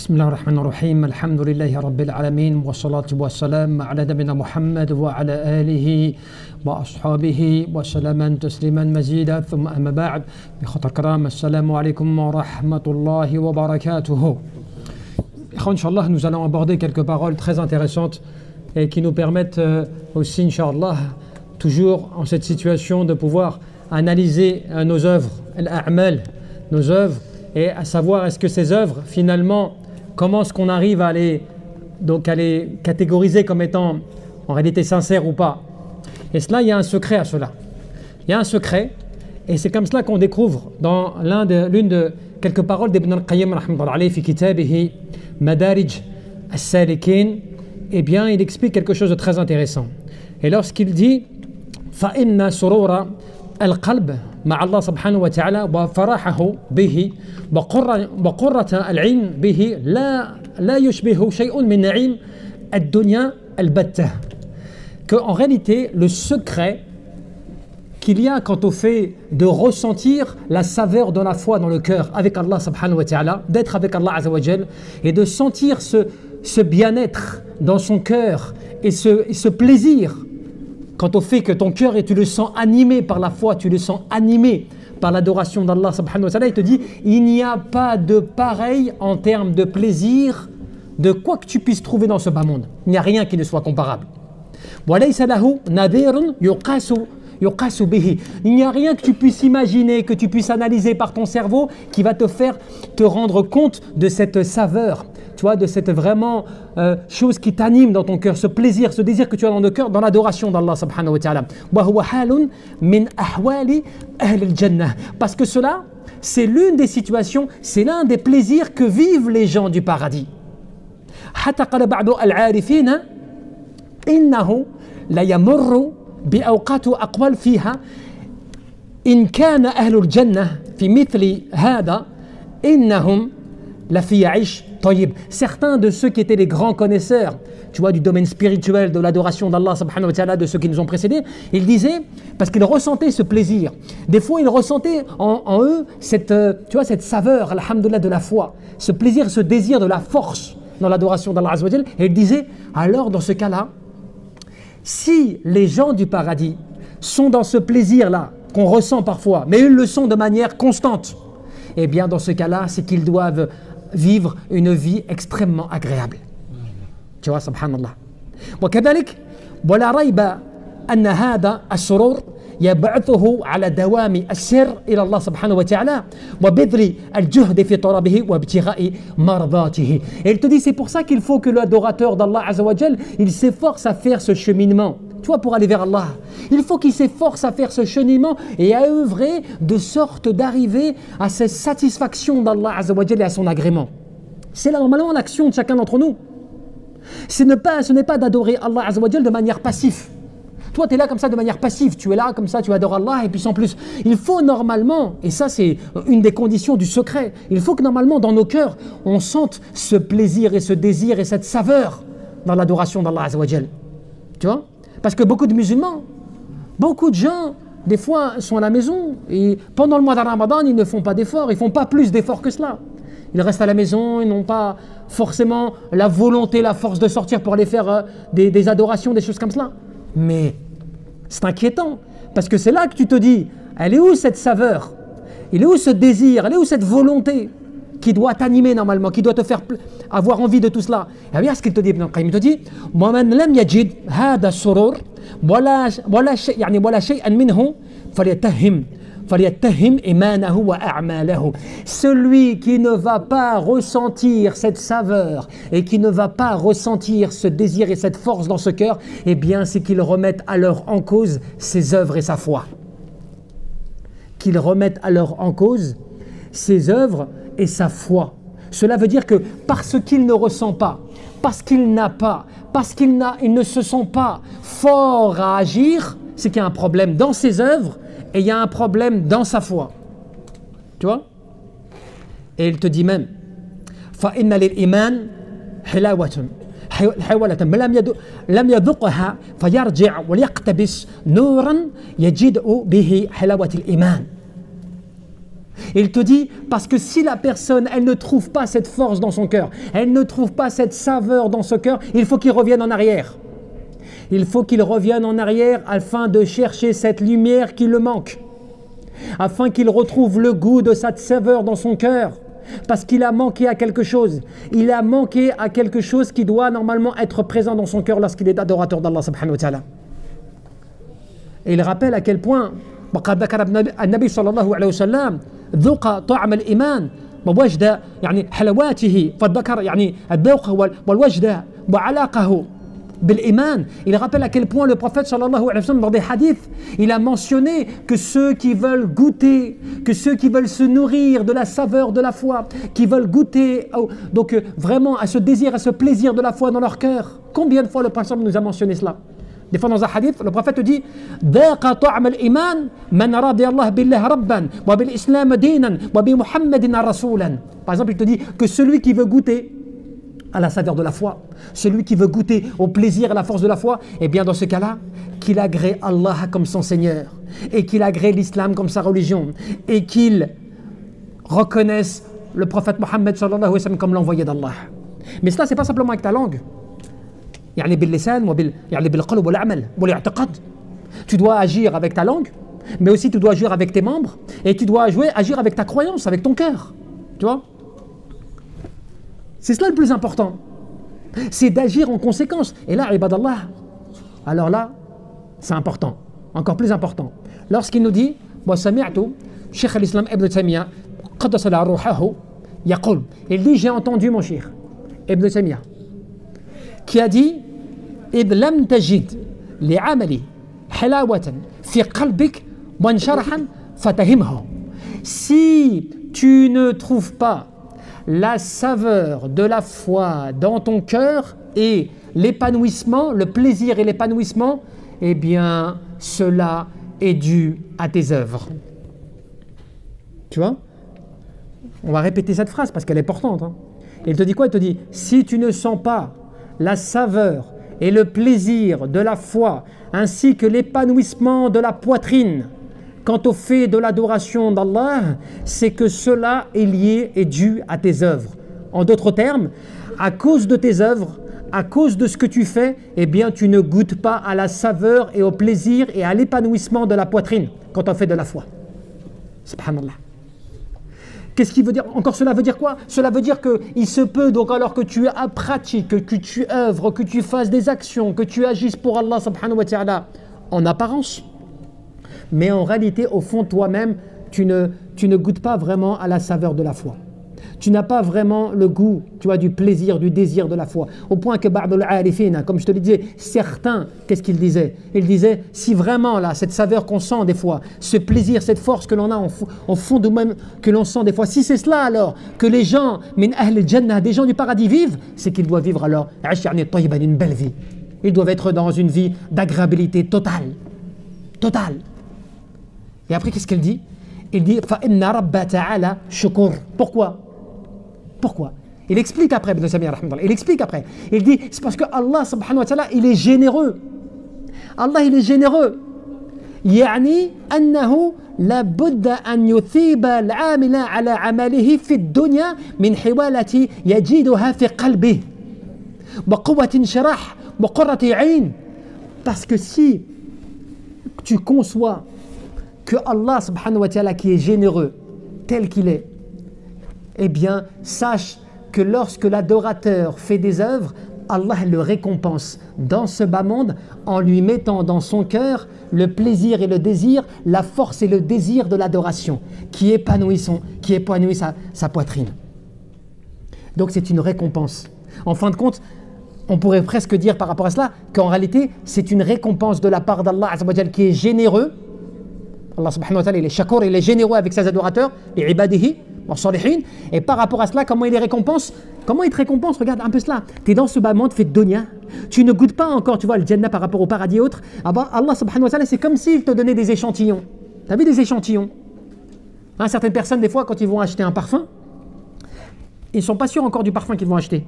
بسم الله الرحمن الرحيم الحمد لله رب العالمين والصلاة والسلام على نبينا محمد وعلى آله وأصحابه وسلم تسليما مزيدا ثم أما بعد إخوة الكرام السلام عليكم ورحمة الله وبركاته. Inch'Allah, nous allons aborder quelques paroles très intéressantes et qui nous permettent aussi, Inch'Allah, toujours en cette situation de pouvoir analyser nos œuvres, al-a'mal, nos œuvres, et à savoir est-ce que ces œuvres, finalement, comment est-ce qu'on arrive à les catégoriser comme étant en réalité sincères ou pas. Et cela, il y a un secret à cela. Il y a un secret, et c'est comme cela qu'on découvre dans l'une de quelques paroles d'Ibn al-Qayyim rahmatullahi alayhi fi kitabihi Madarij as-Salikin. Eh bien, il explique quelque chose de très intéressant. Et lorsqu'il dit fa inna surura al-qalb مع الله سبحانه وتعالى وفرحه به وقرة العين به لا يشبه شيء من نعيم الدنيا البتة. Qu'en réalité, le secret qu'il y a quant au fait de ressentir la saveur de la foi dans le cœur avec Allah subhanahu wa ta'ala, d'être avec Allah azza wa jal, et de sentir ce bien-être dans son cœur et ce plaisir quant au fait que ton cœur, et tu le sens animé par la foi, tu le sens animé par l'adoration d'Allah subhanahu wa ta'ala, il te dit, il n'y a pas de pareil en termes de plaisir de quoi que tu puisses trouver dans ce bas monde. Il n'y a rien qui ne soit comparable. Il n'y a rien que tu puisses imaginer, que tu puisses analyser par ton cerveau qui va te faire te rendre compte de cette saveur, tu vois, de cette vraiment chose qui t'anime dans ton cœur, ce plaisir, ce désir que tu as dans le cœur, dans l'adoration d'Allah subhanahu wa ta'ala. Parce que cela, c'est l'une des situations, c'est l'un des plaisirs que vivent les gens du paradis. بأوقات أقوال فيها إن كان أهل الجنة في مثل هذا إنهم لفي عيش طيب. Certains de ceux qui étaient les grands connaisseurs, tu vois, du domaine spirituel, de l'adoration d'Allah subhanahu wa ta'ala, de ceux qui nous ont précédés, ils disaient, parce qu'ils ressentaient ce plaisir, des fois ils ressentaient en eux cette, tu vois, cette saveur, alhamdoulilah, de la foi, ce plaisir, ce désir de la force dans l'adoration d'Allah azza wa jal, et ils disaient, alors dans ce cas-là, si les gens du paradis sont dans ce plaisir-là, qu'on ressent parfois, mais ils le sont de manière constante, eh bien dans ce cas-là, c'est qu'ils doivent vivre une vie extrêmement agréable. Tu vois, subhanallah. وكذلك ولا ريب أن هذا السرور يبعثه على دوام السر إلى الله سبحانه وتعالى وبذل الجهد في طلبه وابتغاء مرضاته. Et il te dit, c'est pour ça qu'il faut que l'adorateur d'Allah azza wa jal, il s'efforce à faire ce cheminement. Tu vois, pour aller vers Allah, il faut qu'il s'efforce à faire ce cheminement et à œuvrer de sorte d'arriver à cette satisfaction d'Allah azza wa jal et à son agrément. C'est là normalement l'action de chacun d'entre nous. Ce n'est pas d'adorer Allah azza wa jal de manière passive. Toi, tu es là comme ça de manière passive, tu es là comme ça, tu adores Allah, et puis sans plus. Il faut normalement, et ça c'est une des conditions du secret, il faut que normalement dans nos cœurs, on sente ce plaisir et ce désir et cette saveur dans l'adoration d'Allah azza wa jal. Tu vois? Parce que beaucoup de musulmans, beaucoup de gens, des fois sont à la maison, et pendant le mois de Ramadan, ils ne font pas d'efforts, ils ne font pas plus d'efforts que cela. Ils restent à la maison, ils n'ont pas forcément la volonté, la force de sortir pour aller faire des adorations, des choses comme cela. Mais c'est inquiétant, parce que c'est là que tu te dis, elle est où cette saveur? Il est où ce désir? Elle est où cette volonté qui doit t'animer normalement, qui doit te faire avoir envie de tout cela? Et bien ce qu'il te dit, Ibn al-Qayyim, il te dit, وَمَنْ لَمْ يَجِدْ هَذَا السُّرُورِ وَلَا شَيْئًا مِنْهُ فَلْيَتَّهِمْ إِيمَانَهُ وَأَعْمَالَهُ. Celui qui ne va pas ressentir cette saveur et qui ne va pas ressentir ce désir et cette force dans ce cœur, eh bien c'est qu'il remette alors en cause ses œuvres et sa foi. Qu'il remette alors en cause ses œuvres et sa foi. Cela veut dire que parce qu'il ne ressent pas, parce qu'il n'a pas, parce qu'il ne se sent pas fort à agir, c'est qu'il y a un problème dans ses œuvres et il y a un problème dans sa foi. Tu vois? Et il te dit même فَإِنَّ لِلْإِيمَانِ حِلَاوَةٌ لم يذقها فيرجع وليقتبس نورا يجد به حلاوة الإيمان. Il te dit, parce que si la personne, elle ne trouve pas cette force dans son cœur, elle ne trouve pas cette saveur dans ce cœur, il faut qu'il revienne en arrière. Il faut qu'il revienne en arrière afin de chercher cette lumière qui le manque, afin qu'il retrouve le goût de cette saveur dans son cœur, parce qu'il a manqué à quelque chose. Il a manqué à quelque chose qui doit normalement être présent dans son cœur lorsqu'il est adorateur d'Allah subhanahu wa ta'ala. Et il rappelle à quel point وقد ذكر النبي صلى الله عليه وسلم ذوق طعم الإيمان ووجد يعني حلواته فذكر يعني الذوق والوجد وعلاقه بالإيمان. Il rappelle à quel point le prophète sallallahu alayhi wa sallam dans des hadiths, il a mentionné que ceux qui veulent goûter, que ceux qui veulent se nourrir de la saveur de la foi, qui veulent goûter donc vraiment à ce désir, à ce plaisir de la foi dans leur cœur. Combien de fois le prophète nous a mentionné cela? Des fois dans un hadith, le prophète dit ذاق طعم الإيمان من رضي الله بالله ربا وبالإسلام دينا وبمحمد رسولا. Par exemple, il te dit que celui qui veut goûter à la saveur de la foi, celui qui veut goûter au plaisir et à la force de la foi, eh bien dans ce cas-là, qu'il agrée Allah comme son Seigneur et qu'il agrée l'islam comme sa religion et qu'il reconnaisse le prophète Mohammed sallallahu alayhi wa sallam comme l'envoyé d'Allah. Mais cela, c'est pas simplement avec ta langue. يعني باللسان يعني بالقلب والعمل والاعتقاد. Tu dois agir avec ta langue, mais aussi tu dois agir avec tes membres et tu dois agir avec ta croyance, avec ton cœur. Tu vois? C'est cela le plus important. C'est d'agir en conséquence. Et là, ibadallah, alors là, c'est important, encore plus important. Lorsqu'il nous dit وسمعت شيخ الإسلام ابن تيمية قدس الله روحه يقول, il dit j'ai entendu mon cheikh Ibn Taymiyyah qui a dit إذ لم تجد لعملي حلاوة في قلبك وانشرحا فتهمه. Si tu ne trouves pas la saveur de la foi dans ton cœur et l'épanouissement, le plaisir et l'épanouissement, eh bien cela est dû à tes œuvres. Tu vois? On va répéter cette phrase parce qu'elle est importante. Hein. Il te dit quoi? Il te dit, si tu ne sens pas la saveur et le plaisir de la foi, ainsi que l'épanouissement de la poitrine, quant au fait de l'adoration d'Allah, c'est que cela est lié et dû à tes œuvres. En d'autres termes, à cause de tes œuvres, à cause de ce que tu fais, eh bien tu ne goûtes pas à la saveur et au plaisir et à l'épanouissement de la poitrine quand on fait de la foi. Subhanallah. Qu'est-ce qui veut dire? Encore cela veut dire quoi? Cela veut dire qu'il se peut, donc alors que tu pratiques, que tu œuvres, que tu fasses des actions, que tu agisses pour Allah subhanahu wa ta'ala en apparence, mais en réalité, au fond, toi-même, tu ne goûtes pas vraiment à la saveur de la foi. Tu n'as pas vraiment le goût, tu vois, du plaisir, du désir de la foi. Au point que Ba'dul Arifin, comme je te le disais, certains, qu'est-ce qu'ils disaient? Ils disaient, si vraiment là, cette saveur qu'on sent des fois, ce plaisir, cette force que l'on a au fond de nous-mêmes, que l'on sent des fois, si c'est cela alors, que les gens, min ahl al-jannah, des gens du paradis vivent, c'est qu'ils doivent vivre alors, une belle vie. Ils doivent être dans une vie d'agréabilité totale. Totale. Et après, qu'est-ce qu'elle dit? Il dit, فَإِنَّ رَبَّ تَعَالَى شُكُرْ. Pourquoi? Pourquoi? Il explique après, il explique après. Il dit, c'est parce que Allah subhanahu wa ta'ala, il est généreux. Allah, il est généreux. يعني أنه لابد أن يثيب العامل على عمله في الدنيا من حوالة يجدها في قلبه وقوة انشراح وقرة عين. Parce que si tu conçois que Allah subhanahu wa ta'ala qui est généreux tel qu'il est, eh bien sache que lorsque l'adorateur fait des œuvres, Allah le récompense dans ce bas monde en lui mettant dans son cœur le plaisir et le désir, la force et le désir de l'adoration qui épanouit sa poitrine. Donc c'est une récompense. En fin de compte, on pourrait presque dire par rapport à cela qu'en réalité c'est une récompense de la part d'Allah Azza wa Jal qui est généreux. Allah subhanahu wa ta'ala, il est shakur, il est généreux avec ses adorateurs, les ibadihi, wa salihin. Et par rapport à cela, comment il les récompense? Comment il te récompense? Regarde un peu cela. Tu es dans ce bas monde fait de dunya. Tu ne goûtes pas encore, tu vois, le Jannah par rapport au paradis et autres. Allah subhanahu wa ta'ala, c'est comme s'il te donnait des échantillons. Tu as vu des échantillons? Hein, certaines personnes, des fois, quand ils vont acheter un parfum, ils ne sont pas sûrs encore du parfum qu'ils vont acheter.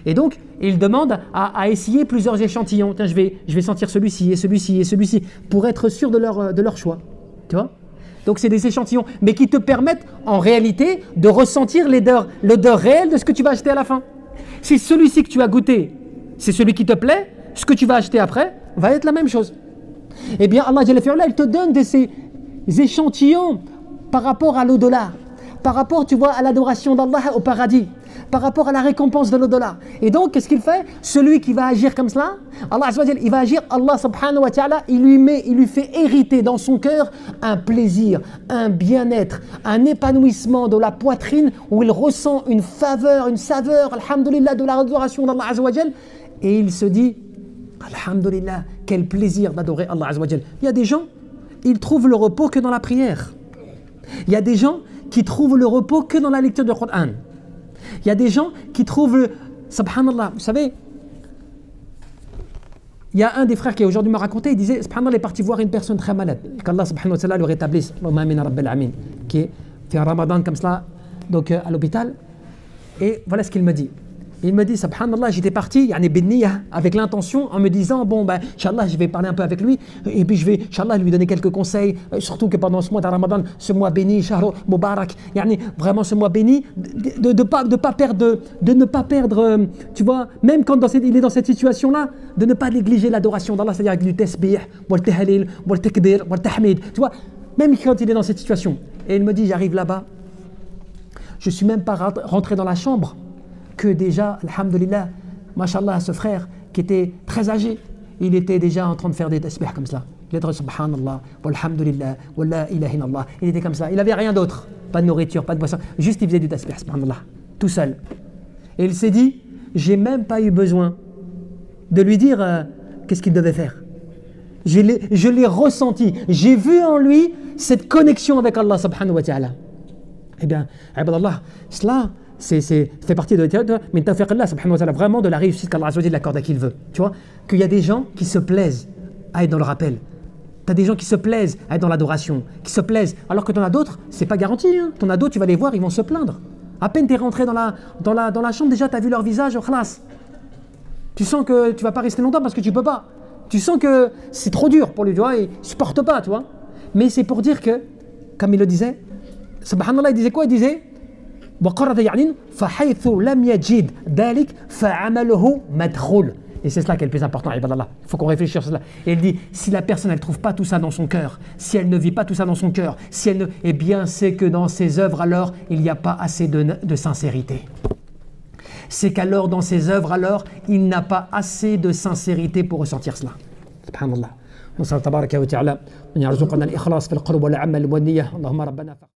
Et donc, ils demandent à essayer plusieurs échantillons. Tiens, je vais sentir celui-ci et celui-ci et celui-ci pour être sûr de leur choix. Tu vois? Donc c'est des échantillons, mais qui te permettent en réalité de ressentir l'odeur réelle de ce que tu vas acheter à la fin. Si celui-ci que tu as goûté, c'est celui qui te plaît, ce que tu vas acheter après va être la même chose. Eh bien, Allah Jalla fi'ala, il te donne ces échantillons par rapport à l'au-delà, par rapport, tu vois, à l'adoration d'Allah au paradis, par rapport à la récompense de l'au-delà. Et donc, qu'est-ce qu'il fait? Celui qui va agir comme cela, Allah Azza wa Jalla, il va agir, Allah subhanahu wa ta'ala, il lui fait hériter dans son cœur un plaisir, un bien-être, un épanouissement de la poitrine où il ressent une faveur, une saveur, alhamdulillah, de l'adoration d'Allah Azza wa Jalla. Et il se dit, alhamdulillah, quel plaisir d'adorer Allah Azza wa Jalla. Il y a des gens, ils trouvent le repos que dans la prière. Il y a des gens qui trouvent le repos que dans la lecture du Coran. Il y a des gens qui trouvent, subhanallah, vous savez, il y a un des frères qui aujourd'hui m'a raconté, il disait, subhanallah, il est parti voir une personne très malade, qu'Allah subhanahu wa ta'ala le rétablisse, qui est fait un ramadan comme cela, donc à l'hôpital, et voilà ce qu'il me dit. Il me dit, subhanallah, j'étais parti avec l'intention, en me disant, bon, ben, Inch'Allah, je vais parler un peu avec lui, et puis je vais, Inch'Allah, lui donner quelques conseils, surtout que pendant ce mois de Ramadan, ce mois béni, Shahru Mubarak, vraiment ce mois béni, de ne pas perdre, tu vois, même quand il est dans cette situation-là, de ne pas négliger l'adoration d'Allah, c'est-à-dire avec du tasbih, wal tahlil, wal takbir, wal tahmid, tu vois, même quand il est dans cette situation. Et il me dit, j'arrive là-bas, je ne suis même pas rentré dans la chambre, que déjà, alhamdulillah, mashallah, ce frère qui était très âgé, il était déjà en train de faire des tasbih comme ça. Il était subhanallah, walhamdulillah, walla ilaha illallah. Il était comme ça. Il n'avait rien d'autre. Pas de nourriture, pas de boisson. Juste il faisait du tasbih, subhanallah. Tout seul. Et il s'est dit, j'ai même pas eu besoin de lui dire qu'est-ce qu'il devait faire. Je l'ai ressenti. J'ai vu en lui cette connexion avec Allah subhanahu wa ta'ala. Eh bien, ibadallah, cela, fait partie de Allah subhanahu wa ta'ala, vraiment de la réussite qu'Allah accorde à qui il veut. Tu vois, qu'il y a des gens qui se plaisent à être dans le rappel. Tu as des gens qui se plaisent à être dans l'adoration, qui se plaisent, alors que tu en as d'autres, c'est pas garanti. Hein. Tu en as d'autres, tu vas les voir, ils vont se plaindre. À peine tu es rentré dans la chambre, déjà tu as vu leur visage, khalas. Tu sens que tu vas pas rester longtemps parce que tu peux pas. Tu sens que c'est trop dur pour lui, tu vois, il supporte pas, tu vois. Mais c'est pour dire que, comme il le disait, subhanallah, il disait quoi? Il disait, et c'est cela qui est le plus important, ibadallah. Il faut qu'on réfléchisse sur cela. Et il dit, si la personne, elle ne trouve pas tout ça dans son cœur, si elle ne vit pas tout ça dans son cœur, eh bien, c'est que dans ses œuvres, alors, il n'y a pas assez de sincérité. C'est qu'alors, dans ses œuvres, alors, il n'a pas assez de sincérité pour ressentir cela. Subhanallah.